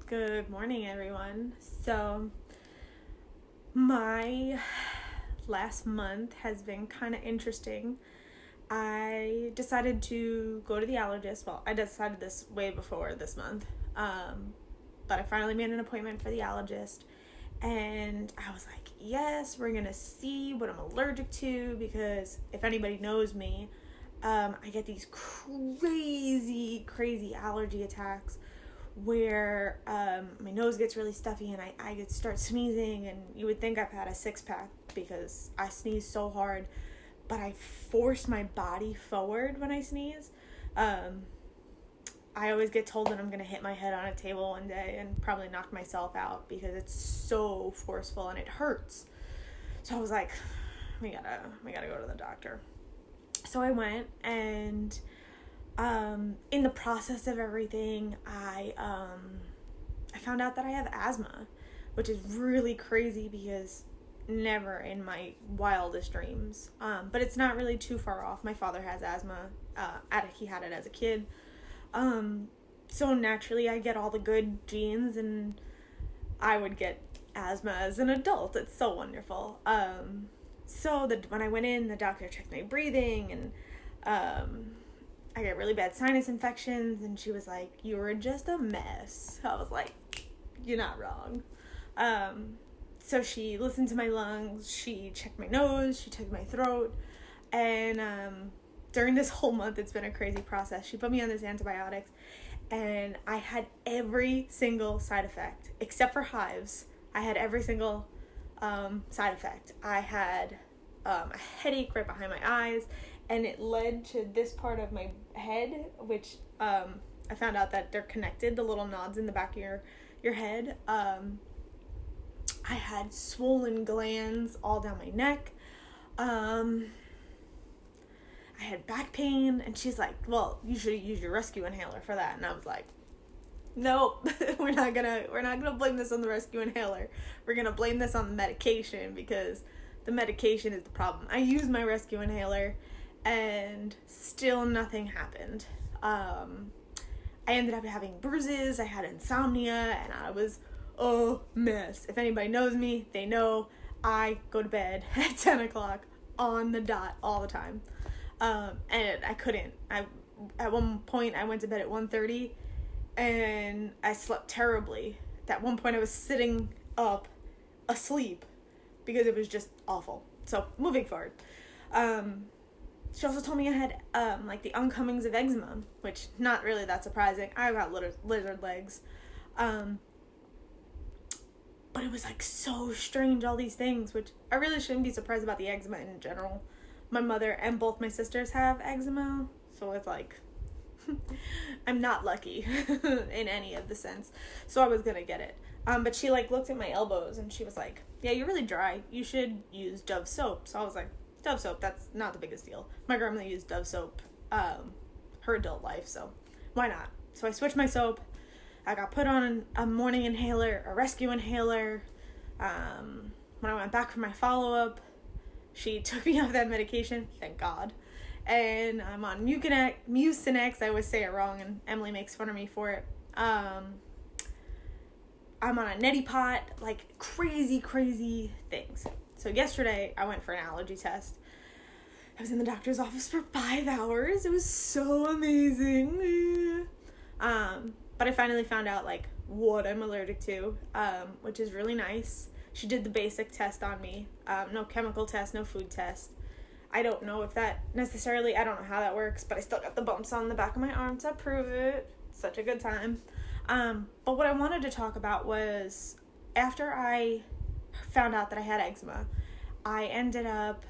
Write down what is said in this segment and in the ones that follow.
Good morning, everyone. So, my last month has been kind of interesting. I decided to go to the allergist. Well, I decided this way before this month, but I finally made an appointment for the allergist. And I was like, yes, we're going to see what I'm allergic to, because if anybody knows me, I get these crazy allergy attacks where my nose gets really stuffy and I start sneezing, and you would think I've had a six-pack because I sneeze so hard, but I force my body forward when I sneeze. I always get told that I'm going to hit my head on a table one day and probably knock myself out because it's so forceful and it hurts. So I was like, we gotta go to the doctor. So I went, and in the process of everything, I found out that I have asthma, which is really crazy because never in my wildest dreams. But it's not really too far off. My father has asthma. He had it as a kid. So naturally I get all the good genes, and I would get asthma as an adult. It's so wonderful. So when I went in, the doctor checked my breathing, and I get really bad sinus infections, and she was like, you were just a mess. I was like, you're not wrong. So she listened to my lungs, she checked my nose, she checked my throat, and during this whole month, it's been a crazy process. She put me on this antibiotics, and I had every single side effect, except for hives. I had every single side effect. I had a headache right behind my eyes, and it led to this part of my head, which I found out that they're connected, the little nodes in the back of your head. I had swollen glands all down my neck. I had back pain, and she's like, well, you should use your rescue inhaler for that. And I was like, nope, we're not gonna blame this on the rescue inhaler. We're gonna blame this on the medication, because the medication is the problem. I used my rescue inhaler, and still nothing happened. I ended up having bruises, I had insomnia, and I was a mess. If anybody knows me, they know I go to bed at 10 o'clock on the dot all the time. And I couldn't. At one point, I went to bed at 1:30, and I slept terribly. At one point, I was sitting up, asleep, because it was just awful. So, moving forward. She also told me I had, the oncomings of eczema, which, not really that surprising. I got lizard legs. But it was, so strange, all these things, which I really shouldn't be surprised about the eczema in general. My mother and both my sisters have eczema, so it's I'm not lucky in any of the sense. So I was gonna get it. But she looked at my elbows, and she was like, yeah, you're really dry. You should use Dove soap. So I was like, Dove soap, that's not the biggest deal. My grandmother used Dove soap her adult life, so why not? So I switched my soap. I got put on a morning inhaler, a rescue inhaler. When I went back for my follow-up, she took me off that medication, thank God. And I'm on Mucinex. I always say it wrong, and Emily makes fun of me for it. I'm on a neti pot, crazy things. So yesterday, I went for an allergy test. I was in the doctor's office for 5 hours. It was so amazing. But I finally found out, what I'm allergic to, which is really nice. She did the basic test on me. No chemical test, no food test. I don't know if that necessarily, I don't know how that works, but I still got the bumps on the back of my arm to prove it. Such a good time. But what I wanted to talk about was, after I found out that I had eczema, I ended up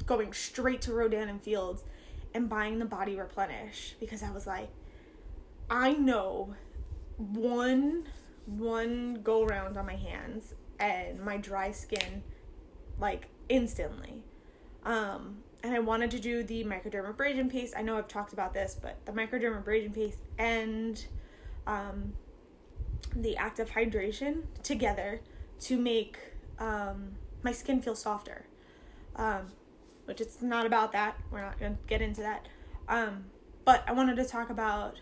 going straight to Rodan and Fields and buying the Body Replenish, because I was like, I know one go round on my hands and my dry skin instantly. And I wanted to do the microdermabrasion paste. I know I've talked about this, but the microdermabrasion paste and the active hydration together to make my skin feel softer. Which it's not about that. We're not going to get into that. But I wanted to talk about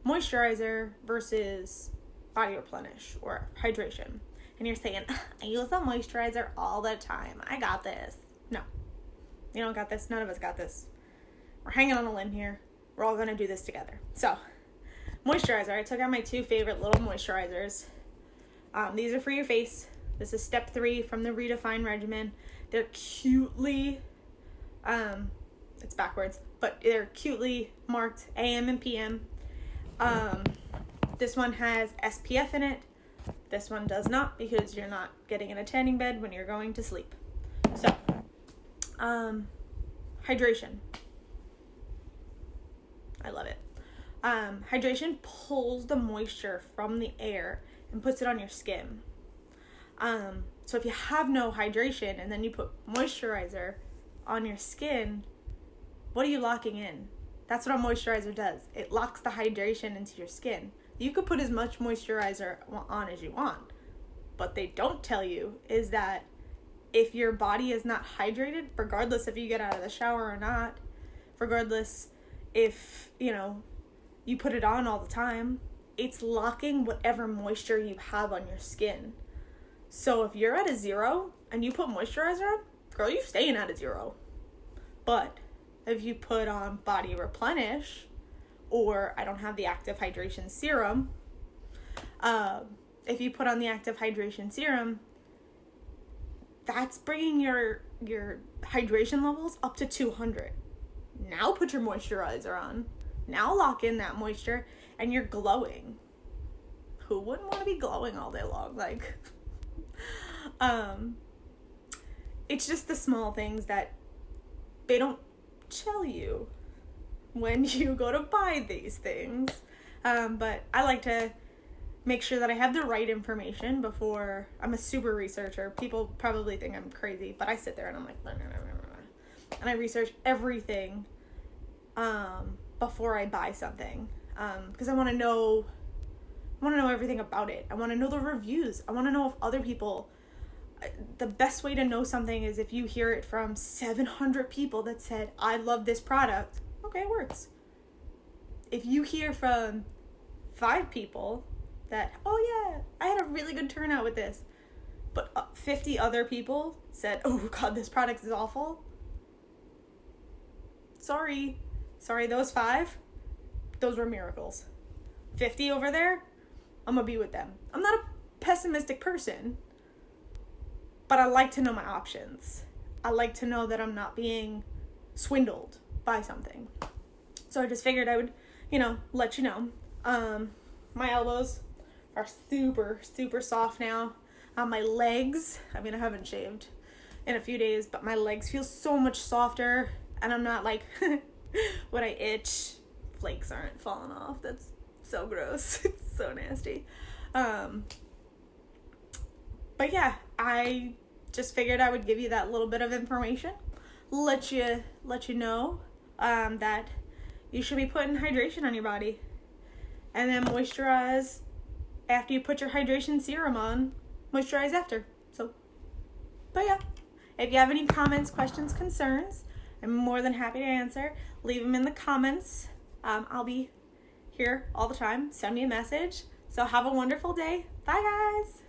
moisturizer versus body replenish or hydration. And you're saying, I use the moisturizer all the time. I got this. No, you don't got this. None of us got this. We're hanging on a limb here. We're all going to do this together. So, moisturizer. I took out my 2 favorite little moisturizers. These are for your face. This is step 3 from the Redefine regimen. They're cutely, it's backwards, but they're cutely marked AM and PM. This one has SPF in it. This one does not, because you're not getting in a tanning bed when you're going to sleep. So, hydration. I love it. Hydration pulls the moisture from the air and puts it on your skin. So if you have no hydration and then you put moisturizer on your skin, what are you locking in? That's what a moisturizer does. It locks the hydration into your skin. You could put as much moisturizer on as you want. What they don't tell you is that if your body is not hydrated, regardless if you get out of the shower or not, regardless if, you put it on all the time, it's locking whatever moisture you have on your skin. So if you're at a 0 and you put moisturizer on, girl, you're staying at a 0. But if you put on Body Replenish, or I don't have the active hydration serum, if you put on the active hydration serum, that's bringing your hydration levels up to 200. Now put your moisturizer on. Now lock in that moisture and you're glowing. Who wouldn't want to be glowing all day long? It's just the small things that they don't tell you when you go to buy these things. But I like to make sure that I have the right information before. I'm a super researcher. People probably think I'm crazy, but I sit there and I'm like, blah, blah, blah, blah. And I research everything before I buy something, because I want to know everything about it. I want to know the reviews. I want to know if other people. The best way to know something is if you hear it from 700 people that said, I love this product. Okay, it works. If you hear from 5 people that, oh yeah, I had a really good turnout with this, but 50 other people said, oh God, this product is awful. Sorry, those 5, those were miracles. 50 over there, I'm gonna be with them. I'm not a pessimistic person, but I like to know my options. I like to know that I'm not being swindled by something. So I just figured I would, let you know. My elbows are super, super soft now. My legs, I haven't shaved in a few days, but my legs feel so much softer, and I'm not like, when I itch, flakes aren't falling off. That's so gross. It's so nasty. But yeah, I just figured I would give you that little bit of information, let you know that you should be putting hydration on your body, and then moisturize after you put your hydration serum on. Moisturize after. But yeah, if you have any comments, questions, concerns, I'm more than happy to answer. Leave them in the comments. I'll be here all the time. Send me a message. So have a wonderful day. Bye, guys.